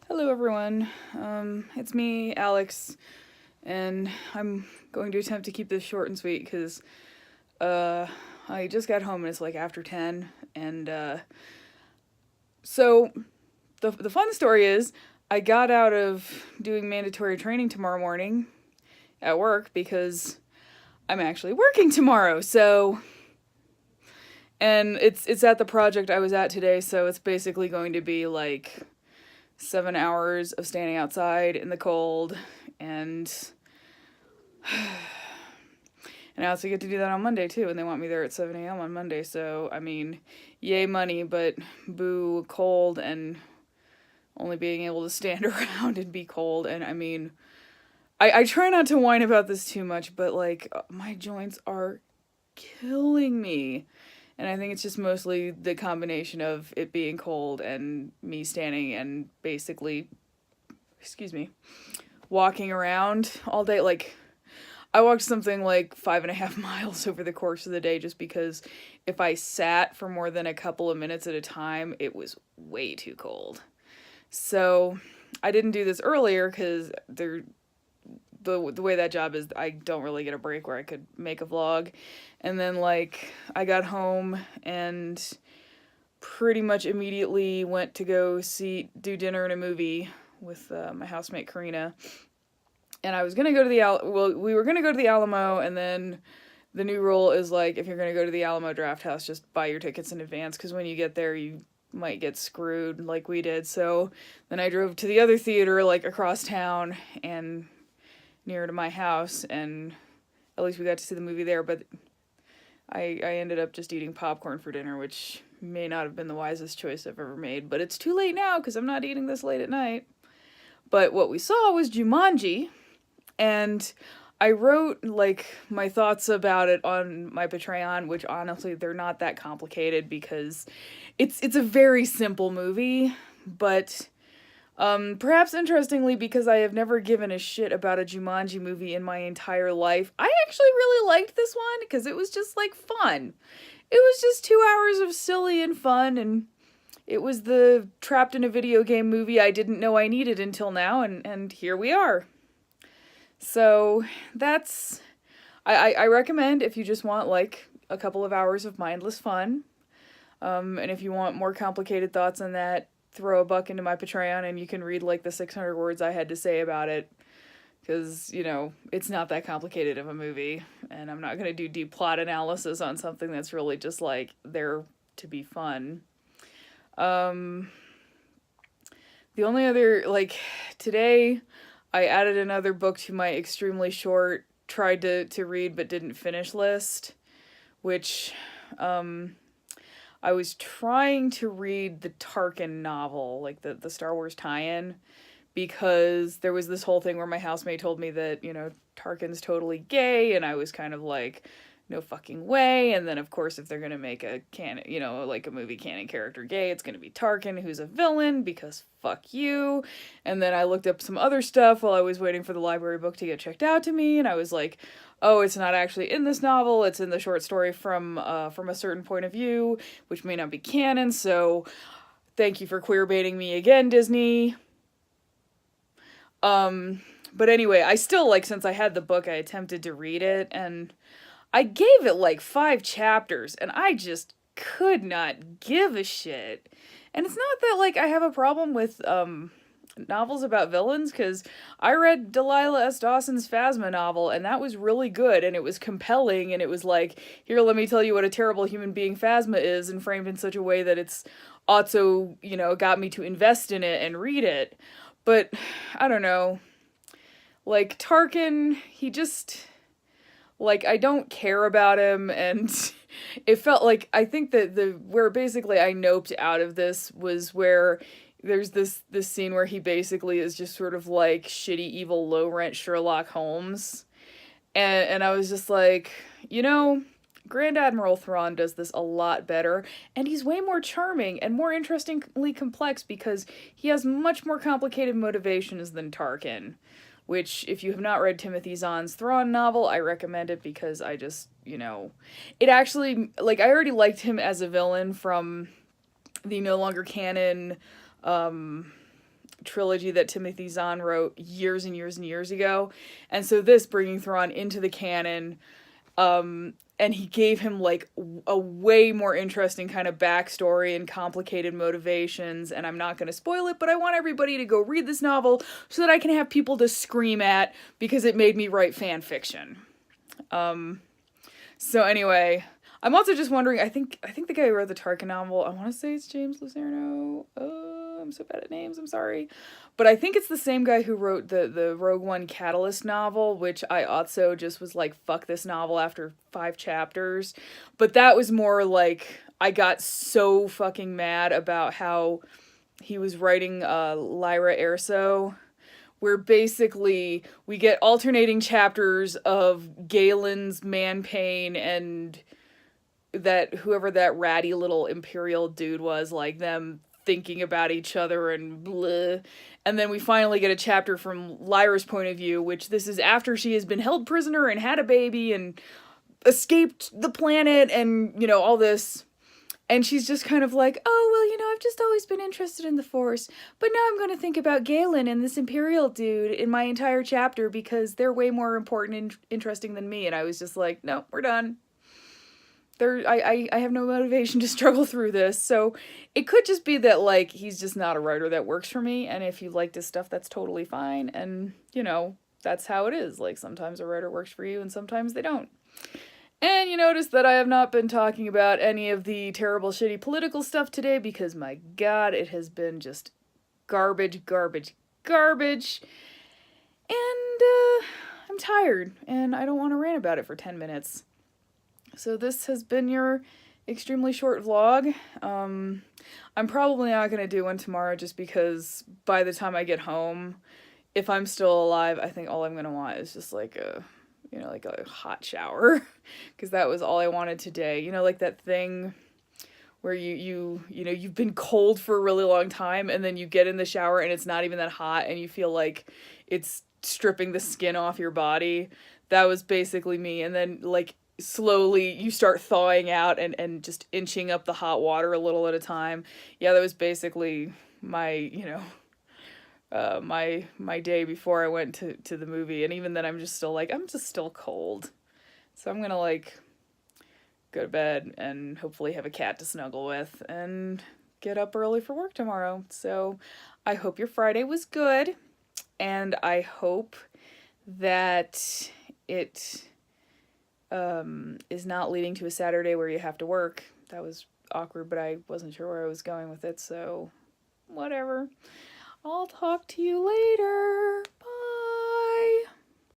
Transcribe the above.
Hello, everyone. It's me, Alex, and I'm going to attempt to keep this short and sweet because uh, I just got home and it's like after 10. And so the fun story is I got out of doing mandatory training tomorrow morning at work because I'm actually working tomorrow. And it's at the project I was at today, so it's basically going to be like 7 hours of standing outside in the cold, and I also get to do that on Monday too, and they want me there at 7 a.m. on Monday. So I mean, yay money, but boo cold and only being able to stand around and be cold. And I mean, I try not to whine about this too much, but like my joints are killing me. And I think it's just mostly the combination of it being cold and me standing and basically, excuse me, walking around all day. Like, I walked something like 5.5 miles over the course of the day just because if I sat for more than a couple of minutes at a time, it was way too cold. So I didn't do this earlier because the way that job is, I don't really get a break where I could make a vlog. And then like I got home and pretty much immediately went to go do dinner and a movie with my housemate Karina. And I was gonna go to we were gonna go to the Alamo, and then the new rule is like if you're gonna go to the Alamo Draft House, just buy your tickets in advance because when you get there, you might get screwed like we did. So then I drove to the other theater like across town and nearer to my house, and at least we got to see the movie there. But I ended up just eating popcorn for dinner, which may not have been the wisest choice I've ever made. But it's too late now because I'm not eating this late at night. But what we saw was Jumanji, and I wrote like my thoughts about it on my Patreon, which honestly they're not that complicated because it's a very simple movie, but perhaps interestingly because I have never given a shit about a Jumanji movie in my entire life, I actually really liked this one because it was just like fun. It was just 2 hours of silly and fun, and it was the trapped in a video game movie I didn't know I needed until now, and here we are. So that's I recommend if you just want like a couple of hours of mindless fun. And if you want more complicated thoughts on that, throw a buck into my Patreon and you can read like the 600 words I had to say about it. Because, it's not that complicated of a movie. And I'm not going to do deep plot analysis on something that's really just like there to be fun. The only other, like, today I added another book to my extremely short, tried to read but didn't finish list, which, I was trying to read the Tarkin novel, like the Star Wars tie-in, because there was this whole thing where my housemate told me that, Tarkin's totally gay, and I was kind of like, no fucking way. And then, of course, if they're gonna make a canon, like a movie canon character gay, it's gonna be Tarkin, who's a villain, because fuck you. And then I looked up some other stuff while I was waiting for the library book to get checked out to me, and I was like, oh, it's not actually in this novel, it's in the short story from a certain point of view, which may not be canon, so thank you for queer baiting me again, Disney. But anyway, I still, like, since I had the book, I attempted to read it, and I gave it like 5 chapters, and I just could not give a shit. And it's not that like I have a problem with novels about villains, because I read Delilah S. Dawson's Phasma novel, and that was really good, and it was compelling, and it was like, here, let me tell you what a terrible human being Phasma is, and framed in such a way that it's also, got me to invest in it and read it. But I don't know. Like, Tarkin, he just, like, I don't care about him, and it felt like, I think that where basically I noped out of this was where there's this scene where he basically is just sort of like shitty evil low rent Sherlock Holmes, and I was just like, Grand Admiral Thrawn does this a lot better, and he's way more charming and more interestingly complex because he has much more complicated motivations than Tarkin. Which, if you have not read Timothy Zahn's Thrawn novel, I recommend it because I just, it actually, like, I already liked him as a villain from the no longer canon trilogy that Timothy Zahn wrote years and years and years ago. And so this bringing Thrawn into the canon, and he gave him like a way more interesting kind of backstory and complicated motivations, and I'm not going to spoil it, but I want everybody to go read this novel so that I can have people to scream at because it made me write fan fiction. So anyway, I'm also just wondering, I think the guy who wrote the Tarkin novel, I want to say it's James Lucerno. I'm so bad at names, I'm sorry. But I think it's the same guy who wrote the Rogue One Catalyst novel, which I also just was like, fuck this novel after 5 chapters. But that was more like, I got so fucking mad about how he was writing Lyra Erso, where basically we get alternating chapters of Galen's man pain and that whoever that ratty little Imperial dude was, like them thinking about each other and bleh. And then we finally get a chapter from Lyra's point of view, which this is after she has been held prisoner and had a baby and escaped the planet and, you know, all this. And she's just kind of like, oh, well, you know, I've just always been interested in the Force, but now I'm going to think about Galen and this Imperial dude in my entire chapter because they're way more important and interesting than me. And I was just like, no, we're done. I have no motivation to struggle through this, so it could just be that, like, he's just not a writer that works for me, and if you liked his stuff, that's totally fine, and, you know, that's how it is. Like, sometimes a writer works for you, and sometimes they don't. And you notice that I have not been talking about any of the terrible, shitty political stuff today, because, my god, it has been just garbage, garbage, garbage, and, I'm tired, and I don't want to rant about it for 10 minutes. So this has been your extremely short vlog. I'm probably not going to do one tomorrow just because by the time I get home, if I'm still alive, I think all I'm going to want is just like a, you know, like a hot shower. Because that was all I wanted today. You know, like that thing where you know, you've been cold for a really long time and then you get in the shower and it's not even that hot and you feel like it's stripping the skin off your body. That was basically me. And then, like, slowly you start thawing out and just inching up the hot water a little at a time. Yeah, that was basically my, you know, my day before I went to the movie. And even then I'm just still cold. So I'm gonna, like, go to bed and hopefully have a cat to snuggle with and get up early for work tomorrow. So I hope your Friday was good, and I hope that it is not leading to a Saturday where you have to work. That was awkward, but I wasn't sure where I was going with it, so whatever. I'll talk to you later.